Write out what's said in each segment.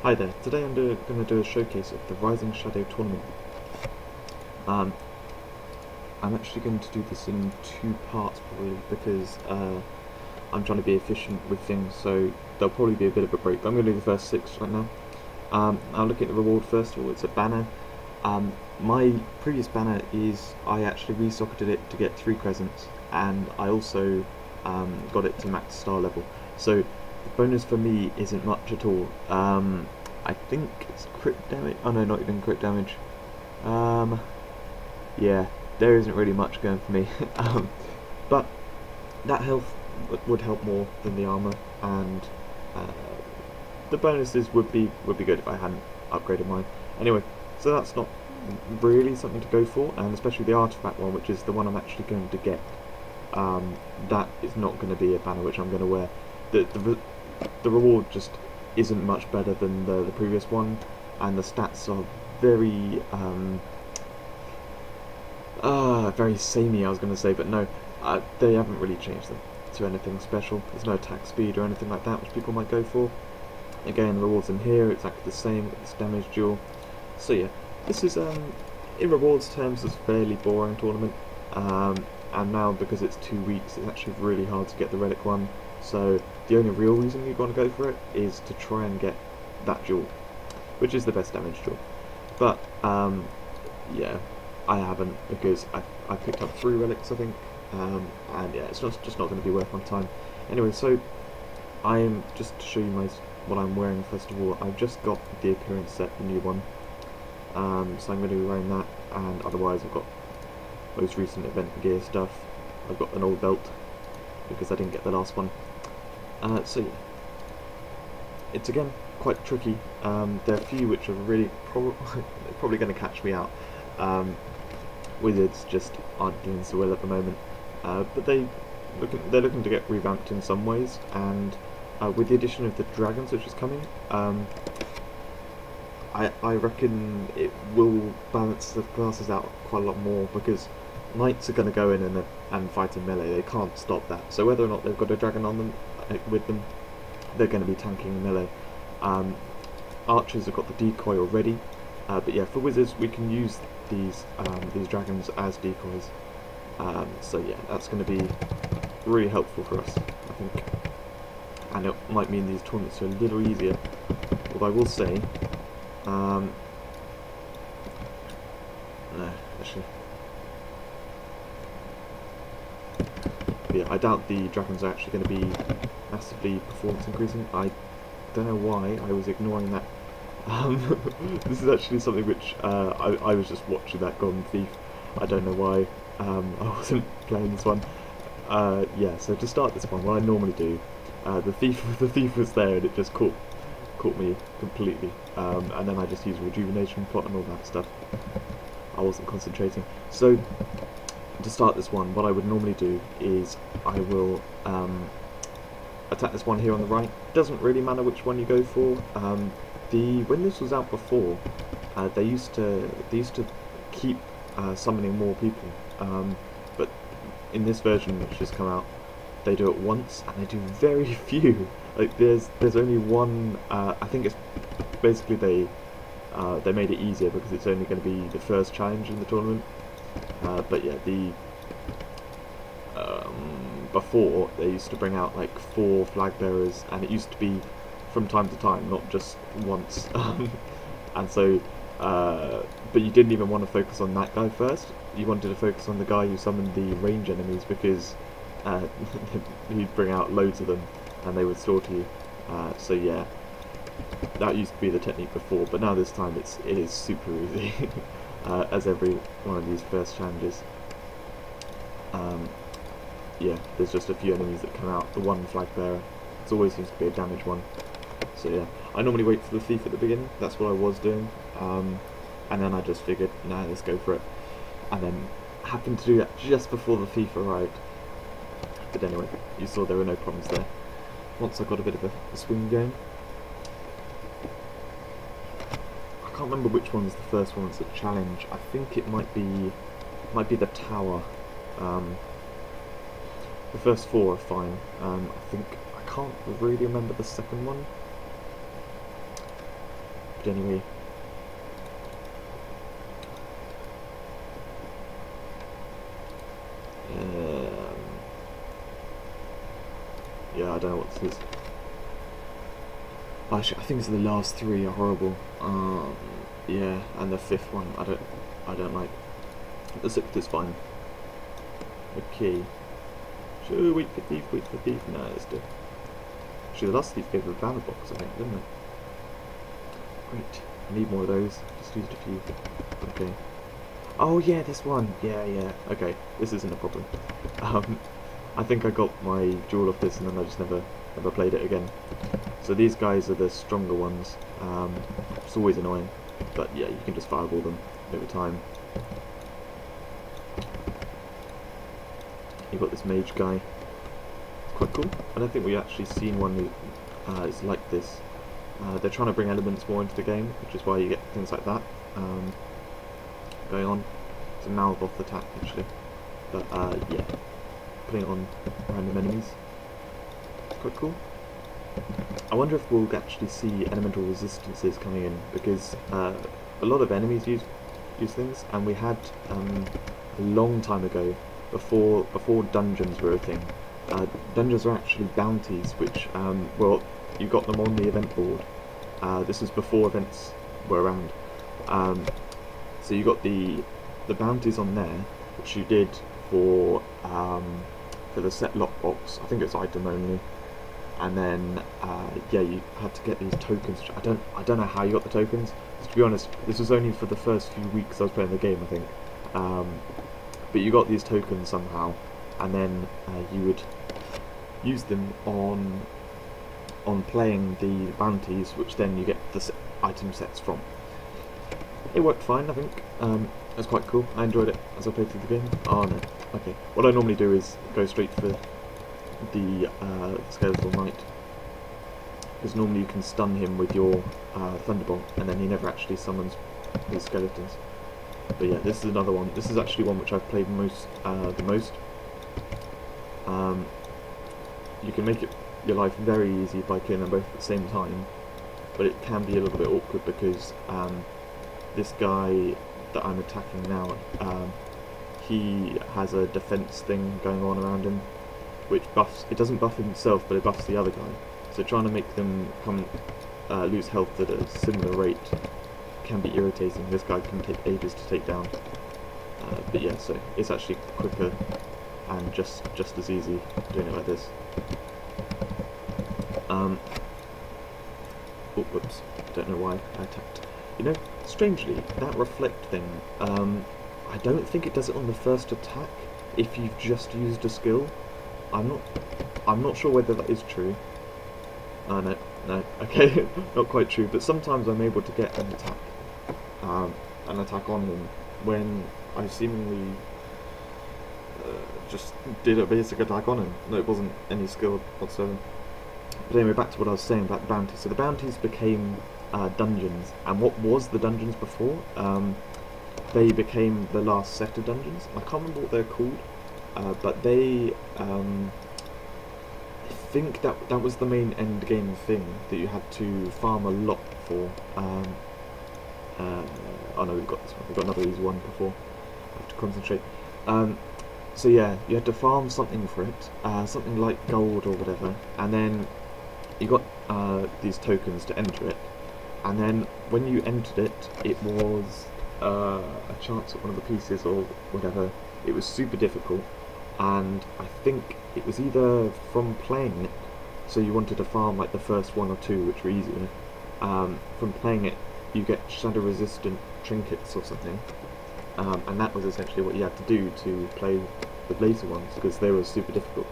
Hi there, today I'm going to do a showcase of the Rising Shadow tournament. I'm actually going to do this in two parts probably because I'm trying to be efficient with things, so there'll probably be a bit of a break. But I'm going to do the first 6 right now. I'll look at the reward first of all. It's a banner. My previous banner is I actually resocketed it to get 3 crescents, and I also got it to max star level. So the bonus for me isn't much at all. I think it's crit damage. Oh no, not even crit damage. Yeah, there isn't really much going for me. But that health would help more than the armor, and uh, the bonuses would be good if I hadn't upgraded mine. Anyway, so that's not really something to go for, and especially the artifact one, which is the one I'm actually going to get. That is not going to be a banner which I'm going to wear. The reward just isn't much better than the previous one, and the stats are very very samey, I was going to say, but no, they haven't really changed them to anything special. There's no attack speed or anything like that which people might go for. Again, the rewards in here are exactly the same, got this damage duel. So yeah, this is in rewards terms a fairly boring tournament, and now because it's 2 weeks it's actually really hard to get the relic one, so the only real reason you'd want to go for it is to try and get that duel, which is the best damage duel. But yeah, I haven't, because I picked up 3 relics I think, and yeah, it's just not going to be worth my time. Anyway, so I am, just to show you what I'm wearing first of all, I've just got the appearance set, the new one, so I'm going to be wearing that, and otherwise I've got most recent event gear stuff. I've got an old belt because I didn't get the last one. So yeah, it's again quite tricky. There are a few which are really probably going to catch me out. Wizards just aren't doing so well at the moment, but they're looking to get revamped in some ways, and with the addition of the dragons which is coming, I reckon it will balance the classes out quite a lot more, because knights are going to go in and fight in melee. They can't stop that. So whether or not they've got a dragon on them with them, they're going to be tanking melee. Archers have got the decoy already, but yeah, for wizards we can use these dragons as decoys. So yeah, that's going to be really helpful for us, I think, and it might mean these tournaments are a little easier. Although I will say, no, actually, yeah, I doubt the dragons are actually going to be massively performance increasing. I don't know why I was ignoring that. This is actually something which I was just watching that Golden Thief. I don't know why I wasn't playing this one. Yeah, so to start this one, what I normally do, the thief was there and it just caught me completely, and then I just used rejuvenation plot and all that stuff. I wasn't concentrating. So to start this one, what I would normally do is I will attack this one here on the right. Doesn't really matter which one you go for. When this was out before, they used to keep summoning more people, but in this version which has come out, they do it once and they do very few. Like there's only one. I think it's basically they made it easier because it's only going to be the first challenge in the tournament. But yeah, before they used to bring out like 4 flag bearers, and it used to be from time to time, not just once. And so, but you didn't even want to focus on that guy first. You wanted to focus on the guy who summoned the range enemies, because he'd bring out loads of them and they would slaughter you. So yeah, that used to be the technique before, but now this time it is super easy, as every one of these first challenges. Yeah, there's just a few enemies that come out. The one flag bearer, it always seems to be a damage one. So yeah, I normally wait for the thief at the beginning. That's what I was doing, and then I just figured, nah, let's go for it, and then happened to do that just before the thief arrived. But anyway, you saw there were no problems there. Once I got a bit of a swing going, I can't remember which one's the first one. It's a challenge. I think it might be the tower. The first 4 are fine. I can't really remember the second one. left anyway. Yeah, I don't know what this is. Actually, I think it's the last three are horrible. Yeah, and the fifth one I don't like. The sixth is fine. Okay. Should we wait for thief? Wait for thief? No, let's do. Actually, the last thief gave a valor box, I think, didn't it? Great. I need more of those. Just used a few. Okay. Oh yeah, this one. Yeah. Okay, this isn't a problem. I think I got my jewel off this and then I just never played it again. So these guys are the stronger ones. It's always annoying, but yeah, you can just fireball them over time. You've got this mage guy. It's quite cool. I don't think we've actually seen one who is like this. They're trying to bring elements more into the game, which is why you get things like that going on. It's a Malvoth attack actually, but yeah, putting it on random enemies. It's quite cool. I wonder if we'll actually see elemental resistances coming in, because a lot of enemies use things, and we had a long time ago, before dungeons were a thing. Dungeons were actually bounties, which well, you got them on the event board. This was before events were around. So you got the bounties on there, which you did for the set lockbox. I think it's item only. And then yeah, you had to get these tokens. I don't know how you got the tokens. To be honest, this was only for the first few weeks I was playing the game, I think. But you got these tokens somehow, and then you would use them on playing the bounties, which then you get the item sets from. It worked fine, I think. It was quite cool. I enjoyed it as I played through the game. Oh no, okay. What I normally do is go straight for the Skeletal Knight, because normally you can stun him with your Thunderbolt, and then he never actually summons his skeletons. But yeah, this is another one. This is actually one which I've played the most. You can make your life very easy by killing them both at the same time, but it can be a little bit awkward because this guy that I'm attacking now, he has a defense thing going on around him, which buffs. It doesn't buff himself, but it buffs the other guy. So trying to make them lose health at a similar rate can be irritating. This guy can take ages to take down. But yeah, so it's actually quicker and just as easy doing it like this. Oh, whoops! Don't know why I attacked. You know, strangely, that reflect thing. I don't think it does it on the first attack if you've just used a skill. I'm not sure whether that is true. No, okay, not quite true. But sometimes I'm able to get an attack on him when I seemingly just did a basic attack on him. No, it wasn't any skill whatsoever. But anyway, back to what I was saying about the bounties. So the bounties became dungeons, and what was the dungeons before? They became the last set of dungeons. I can't remember what they're called, but they, I think that was the main end game thing that you had to farm a lot for. Oh no, we've got this one. We've got another easy one before. I have to concentrate. So yeah, you had to farm something for it, something like gold or whatever, and then you got these tokens to enter it, and then when you entered it, it was a chance at one of the pieces or whatever. It was super difficult, and I think it was either from playing it, so you wanted to farm like the first one or two, which were easier. From playing it, you get shadow resistant trinkets or something, and that was essentially what you had to do to play the later ones, because they were super difficult.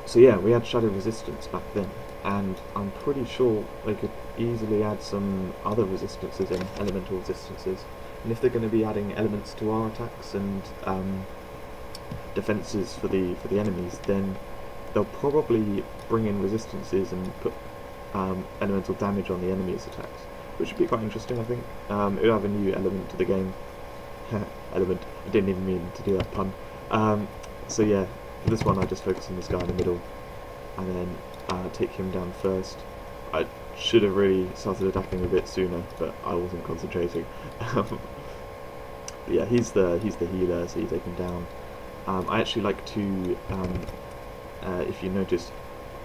So yeah, we had shadow resistance back then, and I'm pretty sure they could easily add some other resistances in, elemental resistances, and if they're going to be adding elements to our attacks and defenses for the enemies, then they'll probably bring in resistances and put elemental damage on the enemy's attacks, which would be quite interesting. I think it would have a new element to the game. Element. I didn't even mean to do that pun. So yeah, for this one I just focus on this guy in the middle, and then take him down first. I should have really started attacking a bit sooner, but I wasn't concentrating. But yeah, he's the healer, so you take him down. I actually like to, if you notice,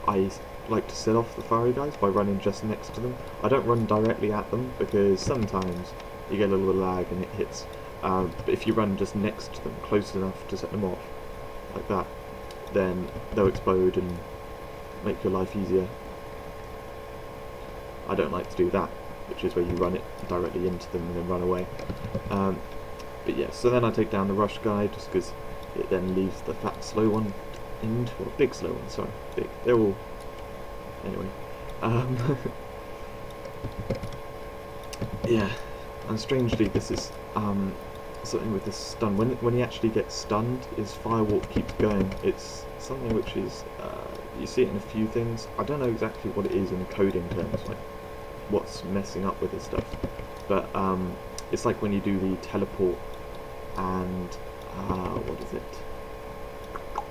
I like to set off the fiery guys by running just next to them. I don't run directly at them because sometimes you get a little bit of lag and it hits. But if you run just next to them, close enough to set them off, like that, then they'll explode and make your life easier. I don't like to do that, which is where you run it directly into them and then run away. But yeah, so then I take down the rush guy just because it then leaves the fat slow one into a big slow one. Sorry, big. They're all anyway. Yeah, and strangely, this is something with this stun. When he actually gets stunned, his firewalk keeps going. It's something which is you see it in a few things. I don't know exactly what it is in coding terms, like what's messing up with this stuff, but it's like when you do the teleport and what is it?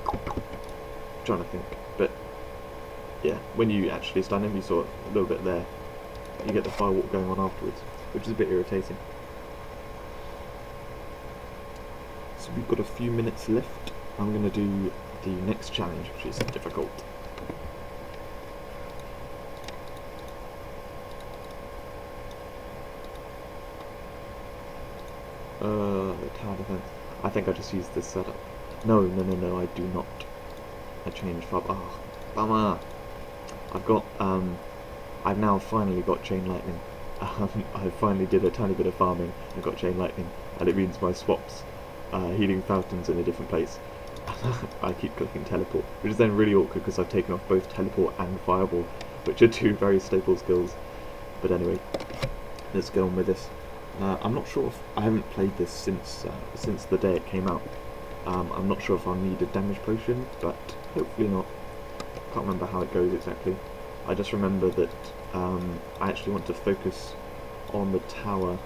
I'm trying to think, but yeah, when you actually stun him, you saw it a little bit there. You get the firewalk going on afterwards, which is a bit irritating. So we've got a few minutes left. I'm going to do the next challenge, which is difficult. Tower defense. I think I just used this setup. No, I do not. I changed fab. Oh, bummer. I've now finally got chain lightning. I finally did a tiny bit of farming and got chain lightning, and it means my swaps, healing fountains in a different place. I keep clicking teleport, which is then really awkward because I've taken off both teleport and fireball, which are two very staple skills. But anyway, let's go on with this. I'm not sure if I haven't played this since the day it came out. I'm not sure if I'll need a damage potion, but hopefully not. Can't remember how it goes exactly. I just remember that I actually want to focus on the tower,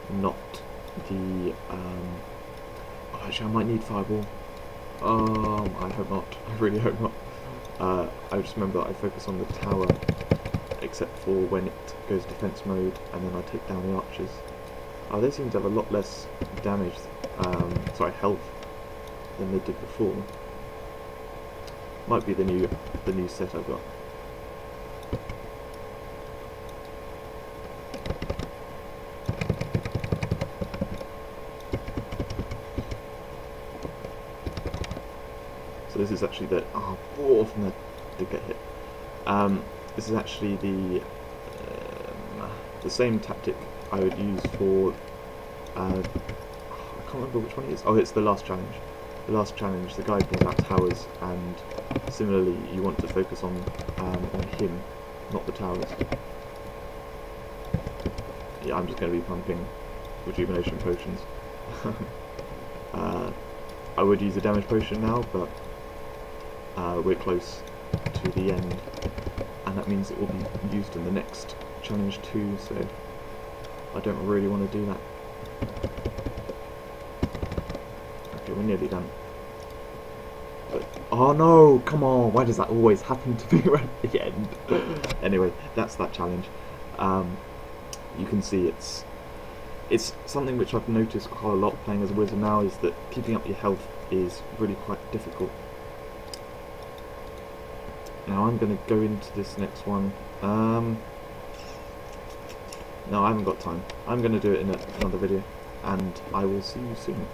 not the. Oh, actually, I might need fireball. I hope not. I really hope not. I just remember that I focus on the tower, except for when it goes defense mode, and then I take down the archers. They seem to have a lot less damage, health, than they did before. Might be the new set I've got. So this is actually the from that did get hit. This is actually the same tactic I would use for I can't remember which one it is. Oh, it's the last challenge. The last challenge, the guy brings out towers, and similarly, you want to focus on him, not the towers. Yeah, I'm just going to be pumping rejuvenation potions. I would use a damage potion now, but we're close to the end, and that means it will be used in the next challenge too, so I don't really want to do that. Okay, we're nearly done. But, oh no, come on, why does that always happen to be right at the end? Anyway, that's that challenge. You can see it's something which I've noticed quite a lot playing as a wizard now, is that keeping up your health is really quite difficult. Now I'm going to go into this next one. No, I haven't got time. I'm going to do it in another video, and I will see you soon.